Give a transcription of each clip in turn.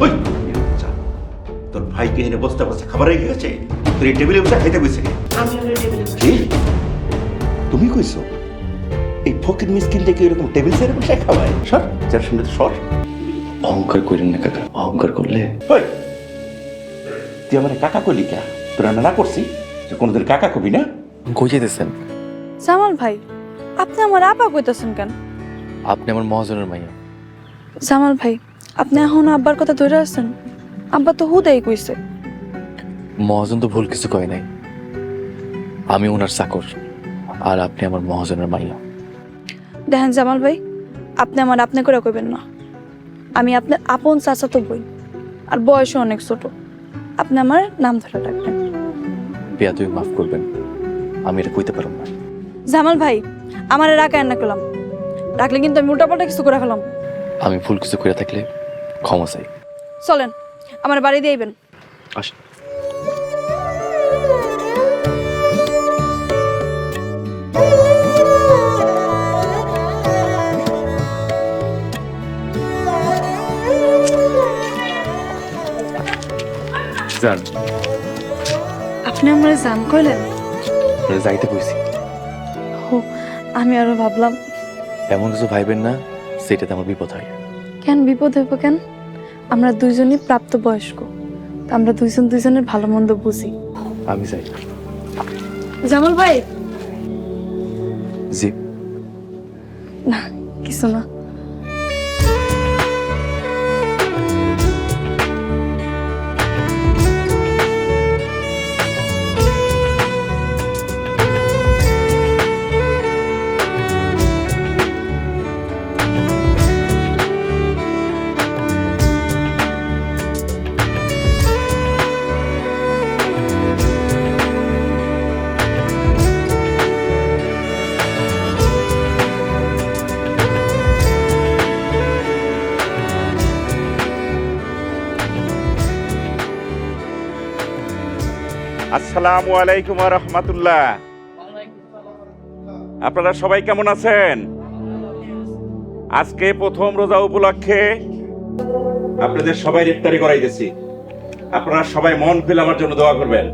ওই যা, তোর ভাইকে এনে বস্তা বস্তা খাবার রেখে গেছে, তোর এই টেবিলে বসে খাইতে বসে কে? আমি ওই টেবিলে কি তুমি কইছো এই ফকির মিসকিনটা কি এরকম টেবিল ছেড়ে বসে খাওয়ায়? সর যার সামনে তো সর। অহংকার করেন না কাকা, অহংকার করলে ওই তুই আমার কাকা কইলি কে? তোরা না করছি যে কোনোদিন কাকা কবি না? কই যেতেছেন? জামাল ভাই, আপনি আমার আপা কইতাছেন কেন? আপনি আমার মহাজনের মাইয়া। জামাল ভাই, আপনি এখন আব্বার কথা ধরে আছেন? আব্বা তো হুদাই কইছে। মহাজন তো ভুল কিছু কয় নাই, আমি ওনার চাকর আর আপনি আমার মহাজনের মাইয়া। দেখেন জামাল ভাই, আপনি আমার আপনি করে কইবেন না। আমি আপনার আপন চাচাতো বই, আর বয়সও অনেক ছোট। আপনি আমার নাম ধরে ডাকবেন। বিয়া তুমি মাফ করবেন, আমি এটা কইতে পারব না। জামাল ভাই, আমার রাখা না করলাম, রাখলে কিন্তু আমি উল্টাপাল্টা কিছু করে ফেলাম। আমি ভুল কিছু করে থাকলে ক্ষমা চাই। চলেন, আমার বাড়ি দিয়ে আইবেন। আসেন। যান, আপনি আমার জান কইলেন? আপনারা যাইতে কইছি। ও, আমি আরো ভাবলাম এমন কিছু ভাইবেন না সেটাতে আমার বিপদ হয়। কেন বিপদ হইব কেন? আমরা দুইজনই প্রাপ্ত বয়স্ক, আমরা দুইজন দুইজনের ভালো মন্দ বুঝি। আমি যাই। জামাল ভাই, জি। না কিছু না। আসসালামু আলাইকুম ওয়া রাহমাতুল্লাহ। আপনারা সবাই কেমন আছেন? আজকে প্রথম রোজা উপলক্ষে আপনাদের সবাই ইফতারি করাইতেছি। আপনারা সবাই মন খুলে আমার জন্য দোয়া করবেন।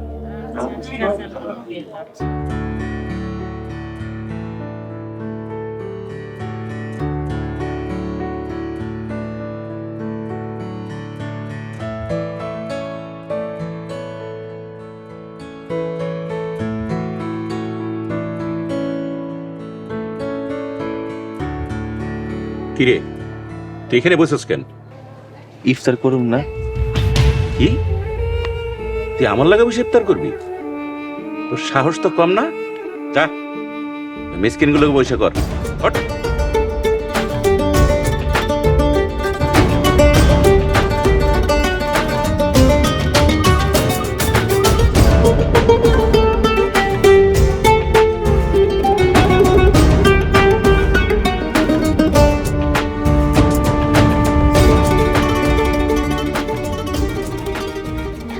কিরে, তুই এখানে বসেছ কেন? ইফতার করুন না? কি তুই আমার লাগে বসে ইফতার করবি? তোর সাহস তো কম না? যা মিসকিন গুলোকে বসে কর। হট।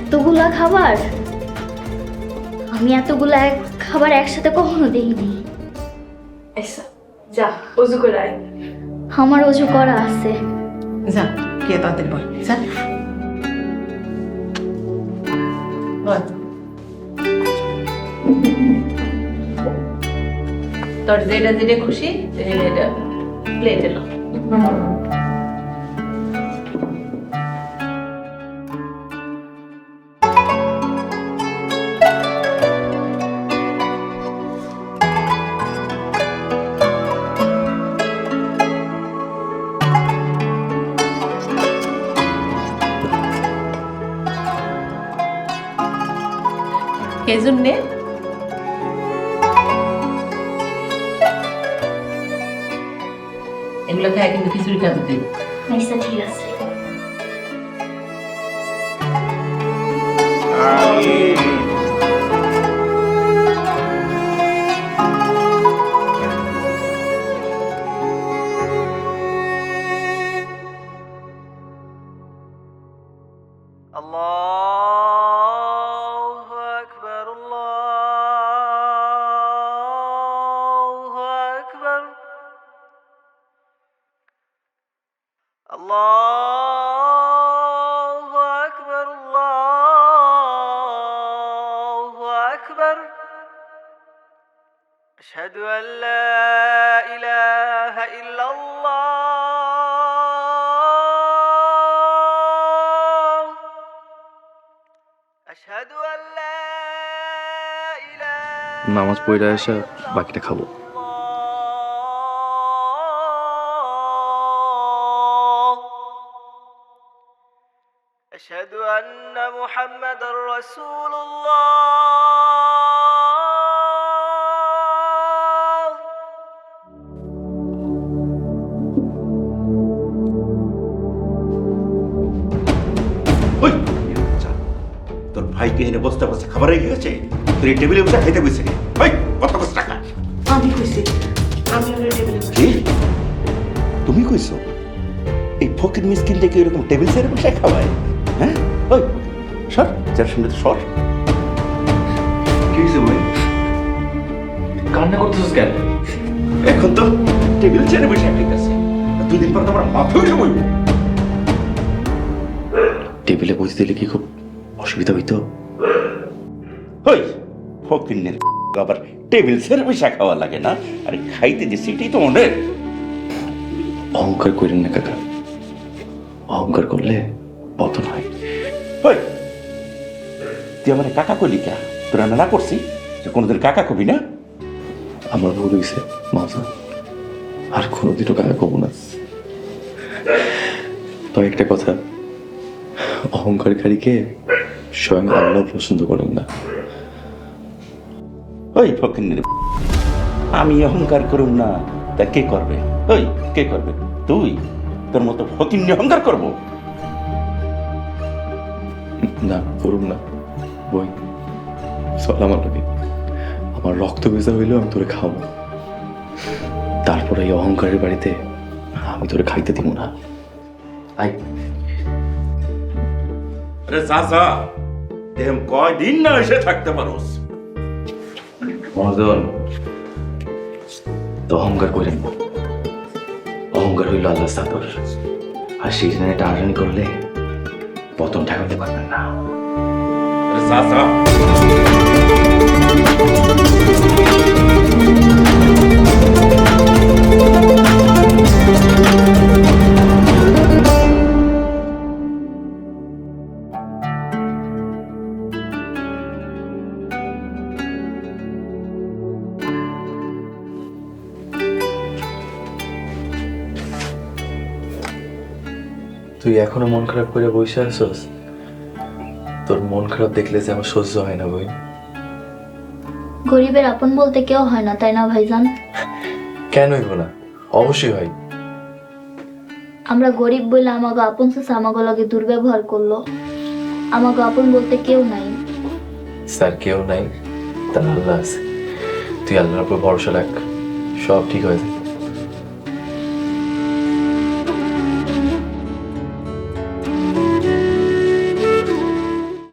এতগুলা খাবার, আমি এতগুলা খাবার একসাথে কখনো দেখিনি। আচ্ছা যা, ওযু করে আয়। আমার অজু করা আছে। যা, কে তাদের বল, যা বল। তোর যেটা যেটা খুশি এটা প্লেট এলো। এই জন্যে এগুলো খায় কিন্তু খিচুড়ি খাবে তুই। আচ্ছা ঠিক আছে। আল্লাহু আকবার, আল্লাহু আকবার, আল্লাহু أشهد أن لا إله إلا الله أشهد أن لا إله নামাজ পড়ে এসে বাকিটা খাবো। الله أشهد أن محمد رسول الله ওই যা, তোর ভাইকে এনে বস্তা বস্তা খাবার রেখে গেছে, তোর এই টেবিলে বসে খাইতে বসে গে। ওই কথা বসে টাকা আমি কইছি আমি ওর টেবিলে কি তুমি কইছো? এই ফকির মিসকিন থেকে এরকম টেবিল চেয়ারে বসে খাওয়ায়? হ্যাঁ ওই সর, যার সঙ্গে তো সর। কি হয়েছে ভাই? কান্না করতেছিস কেন? এখন তো টেবিল চেয়ারে বসে খাইতেছে, দুদিন পর তো আমার মাথা উঠে বইব। টেবিলে বসে দিলে কি খুব অসুবিধা হইতো? ওই ফকির আবার টেবিল চেয়ারে বসে খাওয়া লাগে না? আরে খাইতে যে সেটাই তো অনেক। অহংকার করেন না কাকা, অহংকার করলে পতন হয়। ওই তুই আমার কাকা কইলি কে? তোরা না করছি যে কোনোদিন কাকা কবি না? আমার ভুল হয়েছে মাঝা, আর কোনোদিনও কাকা কব না। তো একটা কথা, অহংকারীকে স্বয়ং আল্লাহ পছন্দ করেন না। ওই ফকির, আমি অহংকার করুম না তা কে করবে? ওই কে করবে? তুই তোর মতো ফকির অহংকার করবো? না করুন না বই, চল আমার লাগে। আমার রক্ত ভেজা হইলেও আমি তোরে খাওয়াবো, তারপরে এই অহংকারের বাড়িতে আমি তোরে খাইতে দিব না। আই আরে চাচা, দেম কয়দিন না এসে থাকতে পারোস? মহাজন, তো অহংকার করেন না। অহংকার হইল আল্লাহ চাদর, আর সেই জন্য টানাটানি করলে পতন ঠেকাতে পারবেন না। আরে চাচা, তুই এখনো মন খারাপ করে বসে আছস? তোর মন খারাপ দেখলে যে আমার সহ্য হয় না বই। গরিবের আপন বলতে কেউ হয় না, তাই না ভাইজান? কেন হইব না? অবশ্যই হয়। আমরা গরিব বলে আমাকে আপন চাচা আমাকে লগে দুর্ব্যবহার করলো। আমাকে আপন বলতে কেউ নাই। স্যার কেউ নাই, তার আল্লাহ আছে। তুই আল্লাহর উপর ভরসা রাখ, সব ঠিক হয়ে যাবে।